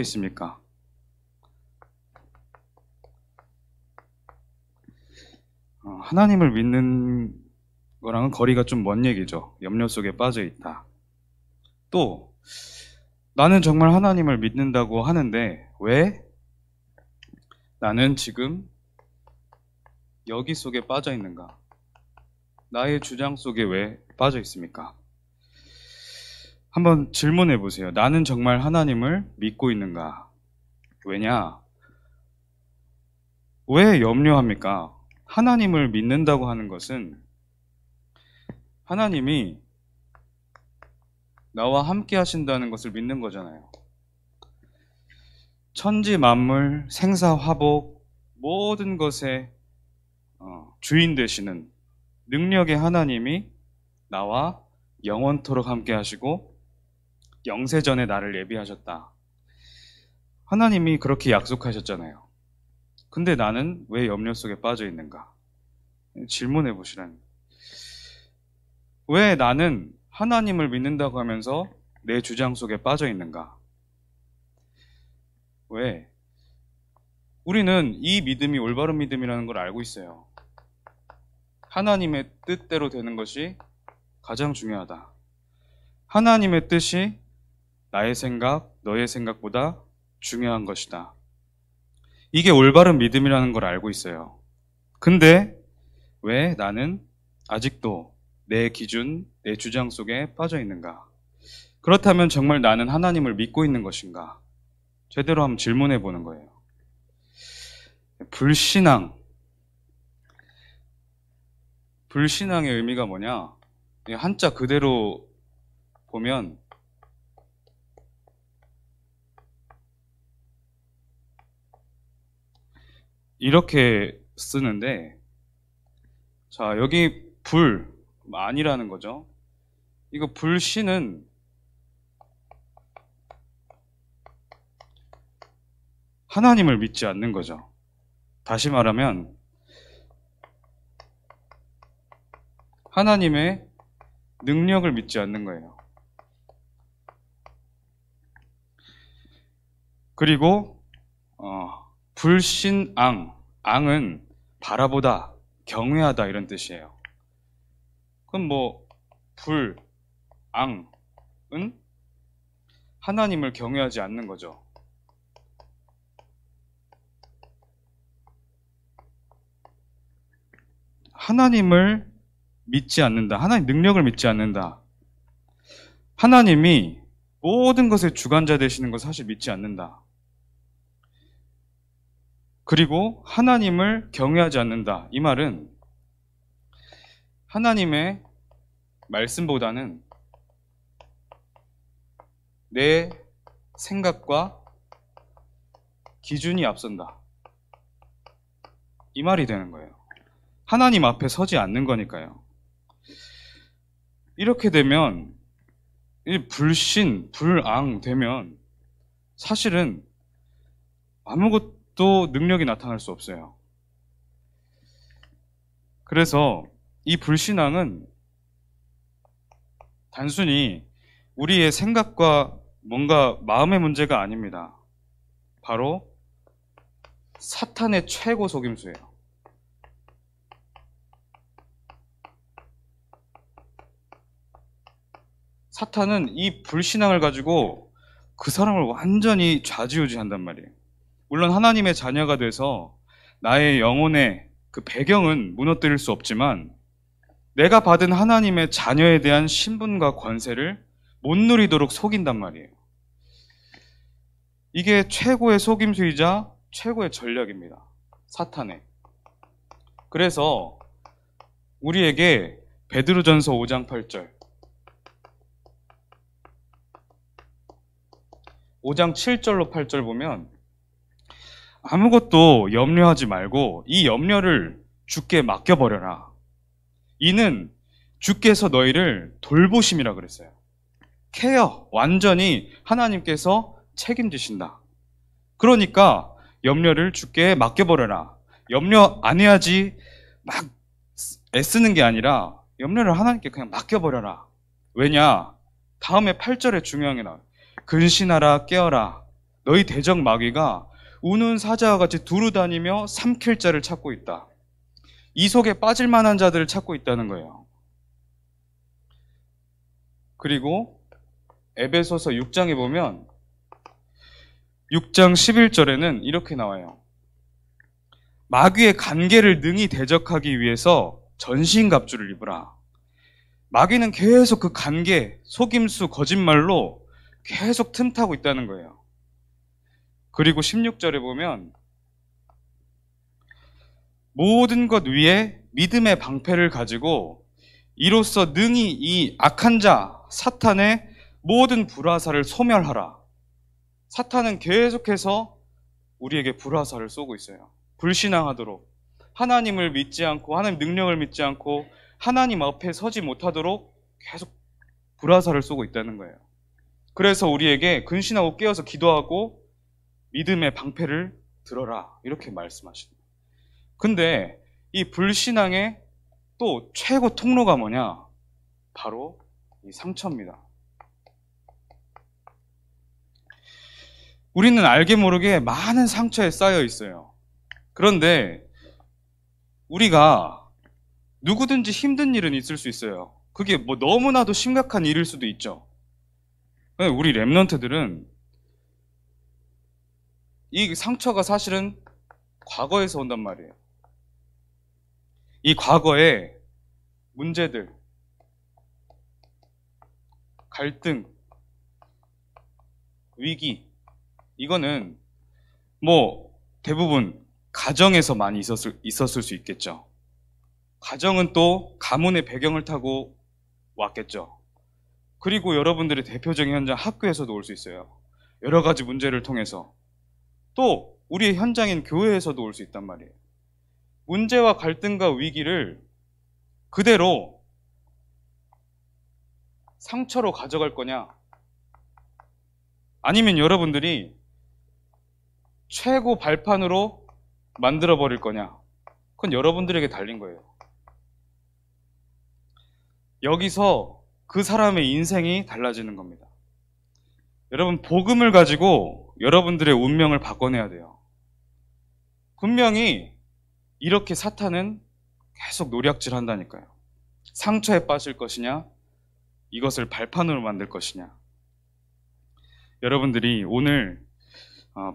있습니까? 하나님을 믿는 거랑은 거리가 좀 먼 얘기죠. 염려 속에 빠져 있다. 또 나는 정말 하나님을 믿는다고 하는데 왜 나는 지금 여기 속에 빠져 있는가? 나의 주장 속에 왜 빠져 있습니까? 한번 질문해 보세요. 나는 정말 하나님을 믿고 있는가? 왜냐? 왜 염려합니까? 하나님을 믿는다고 하는 것은 하나님이 나와 함께 하신다는 것을 믿는 거잖아요. 천지 만물, 생사 화복, 모든 것의 주인 되시는 능력의 하나님이 나와 영원토록 함께 하시고 영세전에 나를 예비하셨다. 하나님이 그렇게 약속하셨잖아요. 근데 나는 왜 염려 속에 빠져 있는가? 질문해 보시라는. 왜 나는 하나님을 믿는다고 하면서 내 주장 속에 빠져 있는가? 왜? 우리는 이 믿음이 올바른 믿음이라는 걸 알고 있어요. 하나님의 뜻대로 되는 것이 가장 중요하다. 하나님의 뜻이 나의 생각, 너의 생각보다 중요한 것이다. 이게 올바른 믿음이라는 걸 알고 있어요. 근데 왜 나는 아직도 내 기준, 내 주장 속에 빠져 있는가? 그렇다면 정말 나는 하나님을 믿고 있는 것인가? 제대로 한번 질문해 보는 거예요. 불신앙의 의미가 뭐냐? 한자 그대로 보면 이렇게 쓰는데, 자, 여기 아니라는 거죠. 이거 불신은 하나님을 믿지 않는 거죠. 다시 말하면 하나님의 능력을 믿지 않는 거예요. 그리고 앙은 바라보다, 경외하다 이런 뜻이에요. 그럼 앙은 하나님을 경외하지 않는 거죠. 하나님을 믿지 않는다. 하나님 능력을 믿지 않는다. 하나님이 모든 것의 주관자 되시는 것을 사실 믿지 않는다. 그리고 하나님을 경외하지 않는다. 이 말은 하나님의 말씀보다는 내 생각과 기준이 앞선다. 이 말이 되는 거예요. 하나님 앞에 서지 않는 거니까요. 이렇게 되면 불앙 되면 사실은 아무것도 능력이 나타날 수 없어요. 그래서 이 불신앙은 단순히 우리의 생각과 뭔가 마음의 문제가 아닙니다. 바로 사탄의 최고 속임수예요. 사탄은 이 불신앙을 가지고 그 사람을 완전히 좌지우지한단 말이에요. 물론 하나님의 자녀가 돼서 나의 영혼의 그 배경은 무너뜨릴 수 없지만 내가 받은 하나님의 자녀에 대한 신분과 권세를 못 누리도록 속인단 말이에요. 이게 최고의 속임수이자 최고의 전략입니다. 사탄의. 그래서 우리에게 베드로전서 5장 8절 5장 7절로 8절 보면 아무것도 염려하지 말고 이 염려를 주께 맡겨버려라. 이는 주께서 너희를 돌보심이라 그랬어요. 완전히 하나님께서 책임지신다. 그러니까 염려를 주께 맡겨버려라. 염려 안 해야지 막 애쓰는 게 아니라 염려를 하나님께 그냥 맡겨버려라. 왜냐? 다음에 8절에 중요한 게 나와요. 근신하라 깨어라. 너희 대적 마귀가 우는 사자와 같이 두루 다니며 삼킬 자를 찾고 있다. 이 속에 빠질 만한 자들을 찾고 있다는 거예요. 그리고 에베소서 6장에 보면 6장 11절에는 이렇게 나와요. 마귀의 간계를 능히 대적하기 위해서 전신갑주를 입으라. 마귀는 계속 그 간계, 속임수, 거짓말로 계속 틈타고 있다는 거예요. 그리고 16절에 보면 모든 것 위에 믿음의 방패를 가지고 이로써 능히 이 악한 자, 사탄의 모든 불화살을 소멸하라. 사탄은 계속해서 우리에게 불화살을 쏘고 있어요. 불신앙하도록, 하나님을 믿지 않고, 하나님 능력을 믿지 않고, 하나님 앞에 서지 못하도록 계속 불화살을 쏘고 있다는 거예요. 그래서 우리에게 근신하고 깨어서 기도하고 믿음의 방패를 들어라, 이렇게 말씀하십니다. 근데 이 불신앙의 또 최고 통로가 뭐냐? 바로 이 상처입니다. 우리는 알게 모르게 많은 상처에 쌓여 있어요. 그런데 우리가 누구든지 힘든 일은 있을 수 있어요. 그게 뭐 너무나도 심각한 일일 수도 있죠. 우리 랩런트들은 이 상처가 사실은 과거에서 온단 말이에요. 이 과거의 문제들, 갈등, 위기, 이거는 뭐 대부분 가정에서 많이 있었을 수 있겠죠. 가정은 또 가문의 배경을 타고 왔겠죠. 그리고 여러분들의 대표적인 현장 학교에서도 올 수 있어요. 여러 가지 문제를 통해서. 또 우리의 현장인 교회에서도 올 수 있단 말이에요. 문제와 갈등과 위기를 그대로 상처로 가져갈 거냐? 아니면 여러분들이 최고 발판으로 만들어버릴 거냐? 그건 여러분들에게 달린 거예요. 여기서 그 사람의 인생이 달라지는 겁니다. 여러분, 복음을 가지고 여러분들의 운명을 바꿔내야 돼요. 분명히 이렇게 사탄은 계속 노략질 한다니까요. 상처에 빠질 것이냐, 이것을 발판으로 만들 것이냐. 여러분들이 오늘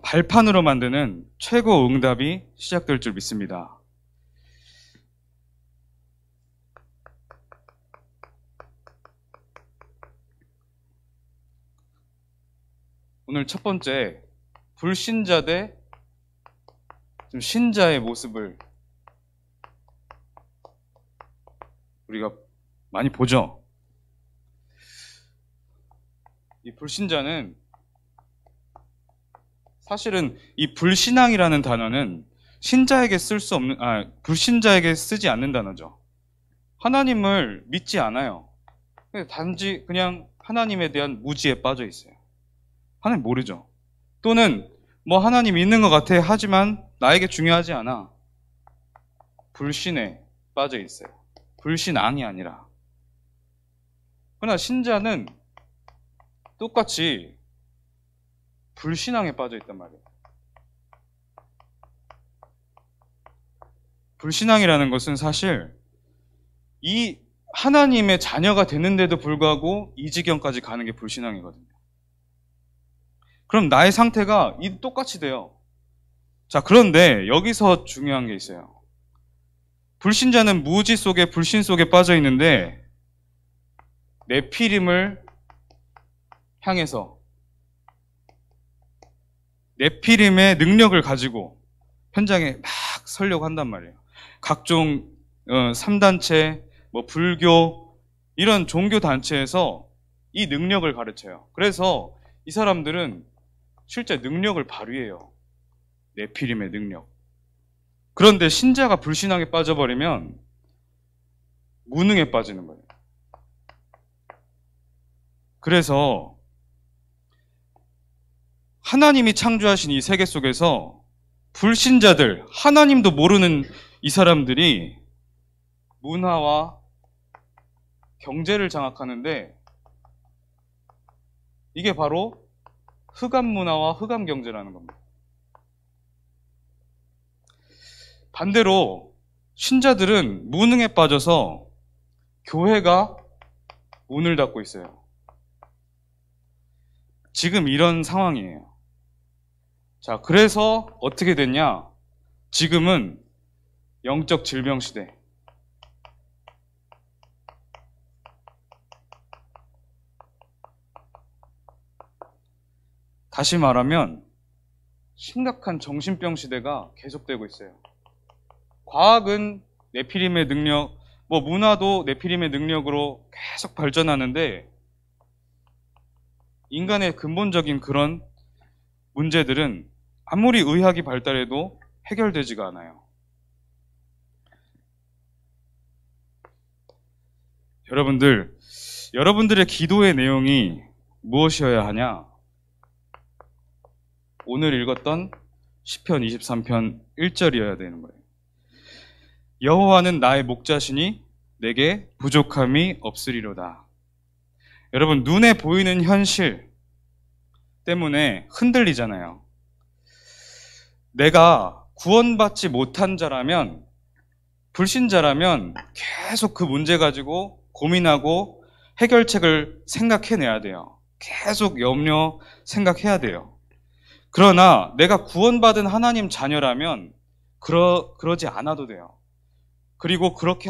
발판으로 만드는 최고 응답이 시작될 줄 믿습니다. 오늘 첫 번째, 불신자 대 신자의 모습을 우리가 많이 보죠. 이 불신자는 사실은 이 불신앙이라는 단어는 신자에게 쓸 수 없는, 불신자에게 쓰지 않는 단어죠. 하나님을 믿지 않아요. 단지 그냥 하나님에 대한 무지에 빠져 있어요. 하나님 모르죠. 또는 뭐 하나님 있는 것 같아 하지만 나에게 중요하지 않아. 불신에 빠져 있어요. 불신앙이 아니라. 그러나 신자는 똑같이 불신앙에 빠져 있단 말이에요. 불신앙이라는 것은 사실 이 하나님의 자녀가 되는데도 불구하고 이 지경까지 가는 게 불신앙이거든요. 그럼 나의 상태가 똑같이 돼요. 자, 그런데 여기서 중요한 게 있어요. 불신자는 무지 속에 불신 속에 빠져 있는데 네피림을 향해서 네피림의 능력을 가지고 현장에 막 서려고 한단 말이에요. 각종 3단체, 뭐 불교 이런 종교 단체에서 이 능력을 가르쳐요. 그래서 이 사람들은 실제 능력을 발휘해요. 네피림의 능력. 그런데 신자가 불신앙에 빠져버리면 무능에 빠지는 거예요. 그래서 하나님이 창조하신 이 세계 속에서 불신자들, 하나님도 모르는 이 사람들이 문화와 경제를 장악하는데 이게 바로 흑암 문화와 흑암 경제라는 겁니다. 반대로 신자들은 무능에 빠져서 교회가 문을 닫고 있어요. 지금 이런 상황이에요. 자, 그래서 어떻게 됐냐? 지금은 영적 질병 시대. 다시 말하면 심각한 정신병 시대가 계속되고 있어요. 과학은 네피림의 능력, 문화도 네피림의 능력으로 계속 발전하는데 인간의 근본적인 그런 문제들은 아무리 의학이 발달해도 해결되지가 않아요. 여러분들의 기도의 내용이 무엇이어야 하냐? 오늘 읽었던 시편 23편 1절이어야 되는 거예요. 여호와는 나의 목자시니 내게 부족함이 없으리로다. 여러분, 눈에 보이는 현실 때문에 흔들리잖아요. 내가 구원받지 못한 자라면, 불신자라면 계속 그 문제 가지고 고민하고 해결책을 생각해내야 돼요. 계속 염려 생각해야 돼요. 그러나 내가 구원받은 하나님 자녀라면 그러지 않아도 돼요. 그리고 그렇게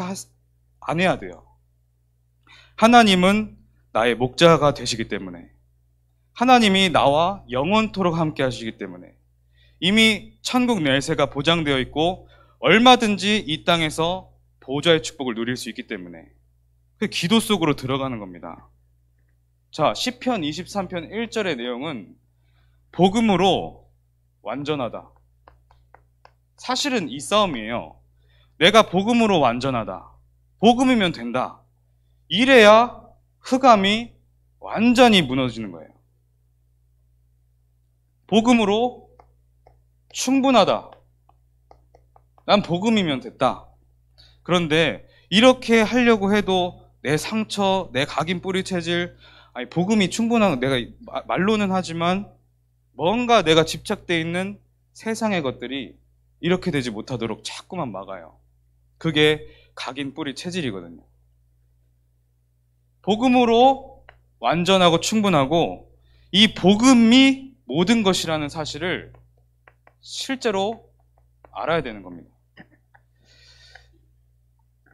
안 해야 돼요. 하나님은 나의 목자가 되시기 때문에, 하나님이 나와 영원토록 함께 하시기 때문에, 이미 천국 내세가 보장되어 있고 얼마든지 이 땅에서 보좌의 축복을 누릴 수 있기 때문에 그 기도 속으로 들어가는 겁니다. 자, 시편 23편 1절의 내용은 복음으로 완전하다. 사실은 이 싸움이에요. 내가 복음으로 완전하다. 복음이면 된다. 이래야 흑암이 완전히 무너지는 거예요. 복음으로 충분하다. 난 복음이면 됐다. 그런데 이렇게 하려고 해도 내 상처, 내 각인 뿌리 체질, 복음이 충분한, 내가 말로는 하지만 뭔가 내가 집착되어 있는 세상의 것들이 이렇게 되지 못하도록 자꾸만 막아요. 그게 각인 뿌리 체질이거든요. 복음으로 완전하고 충분하고 이 복음이 모든 것이라는 사실을 실제로 알아야 되는 겁니다.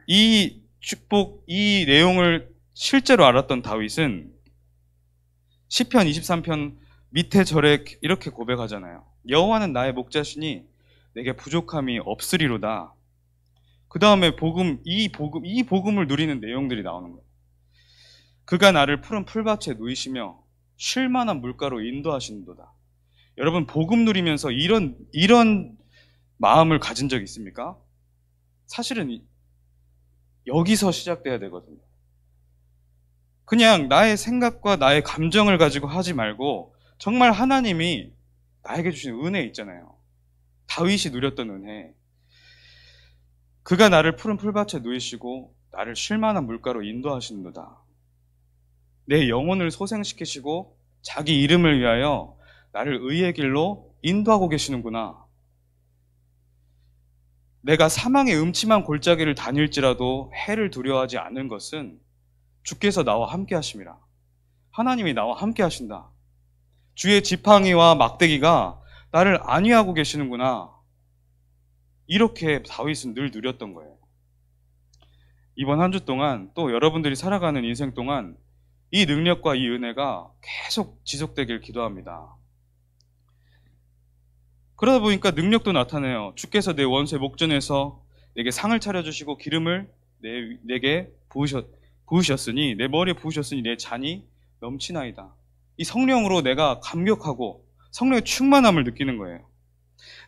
이 축복, 이 내용을 실제로 알았던 다윗은 시편 23편 밑에 절에 이렇게 고백하잖아요. 여호와는 나의 목자시니 내게 부족함이 없으리로다. 그 다음에 이 복음을 누리는 내용들이 나오는 거예요. 그가 나를 푸른 풀밭에 누이시며 쉴 만한 물가로 인도하시는도다. 여러분, 복음 누리면서 이런 마음을 가진 적 있습니까? 사실은 여기서 시작돼야 되거든요. 그냥 나의 생각과 나의 감정을 가지고 하지 말고 정말 하나님이 나에게 주신 은혜 있잖아요. 다윗이 누렸던 은혜. 그가 나를 푸른 풀밭에 누이시고 나를 쉴 만한 물가로 인도하시는도다. 내 영혼을 소생시키시고 자기 이름을 위하여 나를 의의 길로 인도하고 계시는구나. 내가 사망의 음침한 골짜기를 다닐지라도 해를 두려워하지 않은 것은 주께서 나와 함께 하심이라. 하나님이 나와 함께 하신다. 주의 지팡이와 막대기가 나를 안위하고 계시는구나. 이렇게 다윗은 늘 누렸던 거예요. 이번 한 주 동안 또 여러분들이 살아가는 인생 동안 이 능력과 이 은혜가 계속 지속되길 기도합니다. 그러다 보니까 능력도 나타나요. 주께서 내 원수의 목전에서 내게 상을 차려주시고 기름을 내게 부으셨으니, 내 머리에 부으셨으니 내 잔이 넘치나이다. 이 성령으로 내가 감격하고 성령의 충만함을 느끼는 거예요.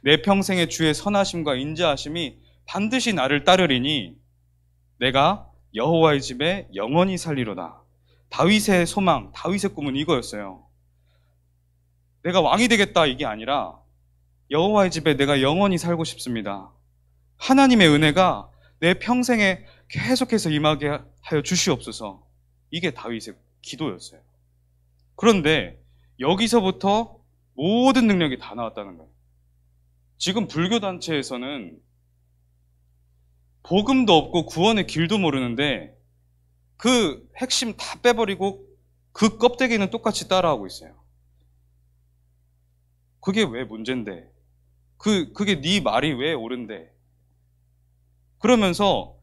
내 평생의 주의 선하심과 인자하심이 반드시 나를 따르리니 내가 여호와의 집에 영원히 살리로다. 다윗의 소망, 다윗의 꿈은 이거였어요. 내가 왕이 되겠다 이게 아니라 여호와의 집에 내가 영원히 살고 싶습니다. 하나님의 은혜가 내 평생에 계속해서 임하게 하여 주시옵소서. 이게 다윗의 기도였어요. 그런데 여기서부터 모든 능력이 다 나왔다는 거예요. 지금 불교단체에서는 복음도 없고 구원의 길도 모르는데 그 핵심 다 빼버리고 그 껍데기는 똑같이 따라하고 있어요. 그게 왜 문제인데? 그게 네 말이 왜 옳은데? 그러면서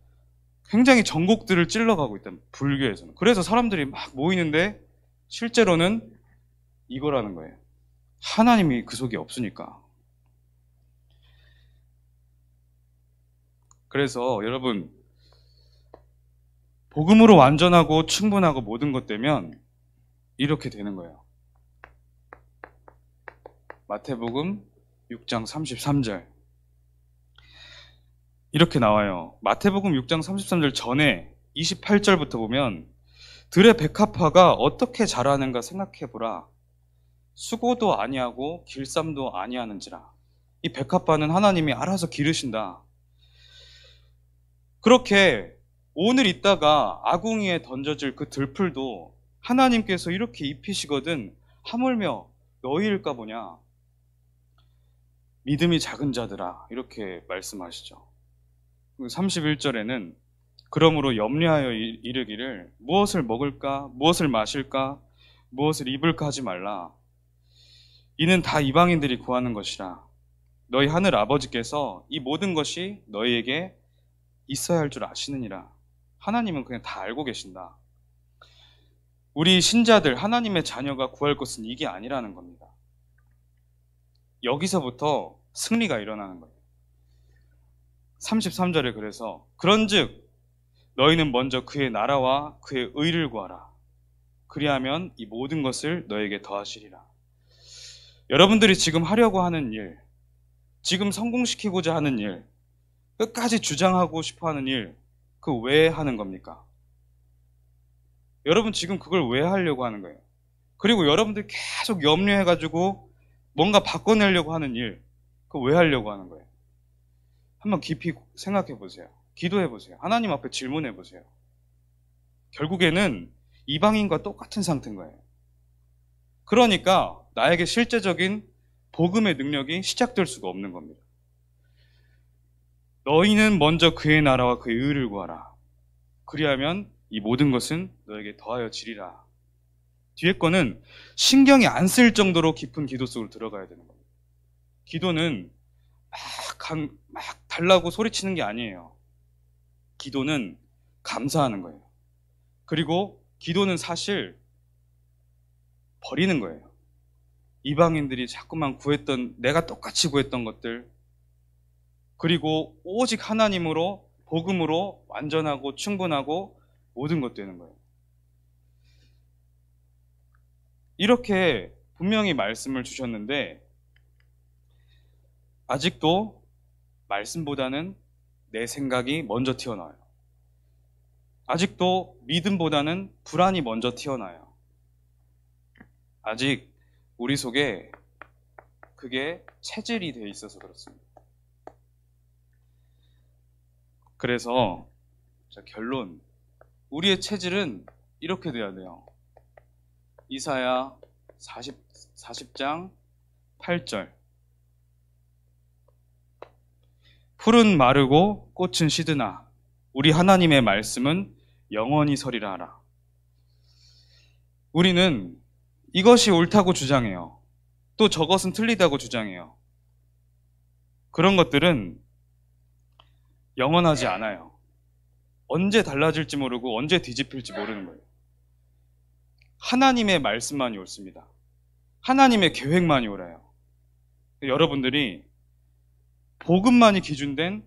굉장히 전곡들을 찔러가고 있다. 불교에서는. 그래서 사람들이 막 모이는데 실제로는 이거라는 거예요. 하나님이 그 속에 없으니까. 그래서 여러분, 복음으로 완전하고 충분하고 모든 것 되면 이렇게 되는 거예요. 마태복음 6장 33절 이렇게 나와요. 마태복음 6장 33절 전에 28절부터 보면 들의 백합화가 어떻게 자라는가 생각해보라. 수고도 아니하고 길쌈도 아니하는지라. 이 백합화는 하나님이 알아서 기르신다. 그렇게 오늘 있다가 아궁이에 던져질 그 들풀도 하나님께서 이렇게 입히시거든 하물며 너희일까 보냐. 믿음이 작은 자들아 이렇게 말씀하시죠. 31절에는 그러므로 염려하여 이르기를 무엇을 먹을까 무엇을 마실까 무엇을 입을까 하지 말라. 이는 다 이방인들이 구하는 것이라. 너희 하늘 아버지께서 이 모든 것이 너희에게 있어야 할 줄 아시느니라. 하나님은 그냥 다 알고 계신다. 우리 신자들 하나님의 자녀가 구할 것은 이게 아니라는 겁니다. 여기서부터 승리가 일어나는 거예요. 33절에 그래서 그런즉 너희는 먼저 그의 나라와 그의 의를 구하라. 그리하면 이 모든 것을 너에게 더하시리라. 여러분들이 지금 하려고 하는 일, 지금 성공시키고자 하는 일, 끝까지 주장하고 싶어하는 일, 그 왜 하는 겁니까? 여러분 지금 그걸 왜 하려고 하는 거예요? 그리고 여러분들 계속 염려해가지고 뭔가 바꿔내려고 하는 일, 그거 왜 하려고 하는 거예요? 한번 깊이 생각해 보세요. 기도해 보세요. 하나님 앞에 질문해 보세요. 결국에는 이방인과 똑같은 상태인 거예요. 그러니까 나에게 실제적인 복음의 능력이 시작될 수가 없는 겁니다. 너희는 먼저 그의 나라와 그의 의를 구하라. 그리하면 이 모든 것은 너에게 더하여 지리라. 뒤에 거는 신경이 안 쓸 정도로 깊은 기도 속으로 들어가야 되는 겁니다. 기도는 막 달라고 소리치는 게 아니에요. 기도는 감사하는 거예요. 그리고 기도는 사실 버리는 거예요. 이방인들이 자꾸만 구했던, 내가 똑같이 구했던 것들, 그리고 오직 하나님으로, 복음으로 완전하고 충분하고 모든 것 되는 거예요. 이렇게 분명히 말씀을 주셨는데 아직도 말씀보다는 내 생각이 먼저 튀어나와요. 아직도 믿음보다는 불안이 먼저 튀어나와요. 아직 우리 속에 그게 체질이 돼 있어서 그렇습니다. 그래서 결론, 우리의 체질은 이렇게 돼야 돼요. 이사야 40장 8절 풀은 마르고 꽃은 시드나 우리 하나님의 말씀은 영원히 서리라 하라. 우리는 이것이 옳다고 주장해요. 또 저것은 틀리다고 주장해요. 그런 것들은 영원하지 않아요. 언제 달라질지 모르고 언제 뒤집힐지 모르는 거예요. 하나님의 말씀만이 옳습니다. 하나님의 계획만이 옳아요. 여러분들이 복음만이 기준된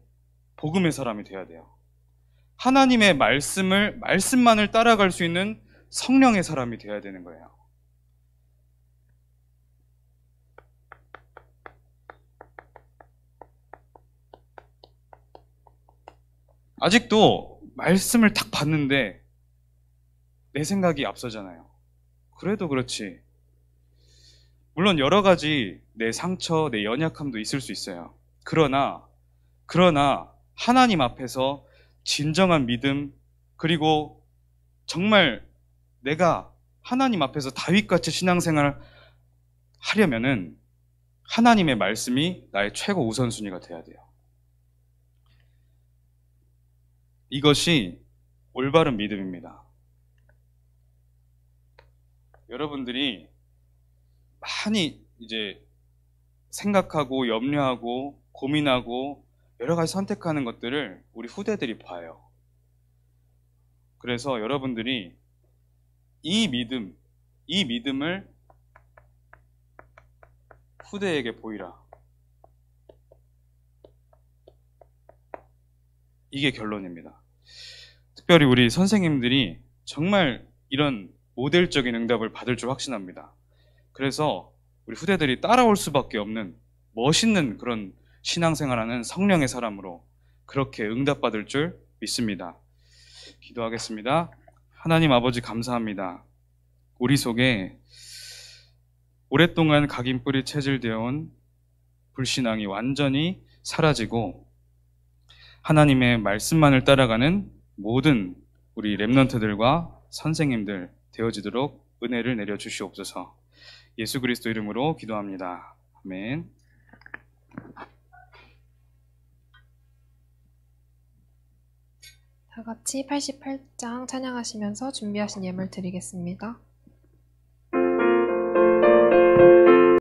복음의 사람이 돼야 돼요. 하나님의 말씀만을 따라갈 수 있는 성령의 사람이 돼야 되는 거예요. 아직도 말씀을 딱 봤는데 내 생각이 앞서잖아요. 그래도 그렇지. 물론 여러 가지 내 상처, 내 연약함도 있을 수 있어요. 그러나 하나님 앞에서 진정한 믿음, 그리고 정말 내가 하나님 앞에서 다윗같이 신앙생활 하려면은 하나님의 말씀이 나의 최고 우선순위가 돼야 돼요. 이것이 올바른 믿음입니다. 여러분들이 많이 이제 생각하고 염려하고 고민하고 여러 가지 선택하는 것들을 우리 후대들이 봐요. 그래서 여러분들이 이 믿음을 후대에게 보이라. 이게 결론입니다. 특별히 우리 선생님들이 정말 이런 모델적인 응답을 받을 줄 확신합니다. 그래서 우리 후대들이 따라올 수밖에 없는 멋있는 그런 신앙생활하는 성령의 사람으로 그렇게 응답받을 줄 믿습니다. 기도하겠습니다. 하나님 아버지 감사합니다. 우리 속에 오랫동안 각인뿌리 체질되어 온 불신앙이 완전히 사라지고 하나님의 말씀만을 따라가는 모든 우리 렘넌트들과 선생님들 되어지도록 은혜를 내려 주시옵소서. 예수 그리스도 이름으로 기도합니다. 아멘. 다 같이 88장 찬양하시면서 준비하신 예물 드리겠습니다.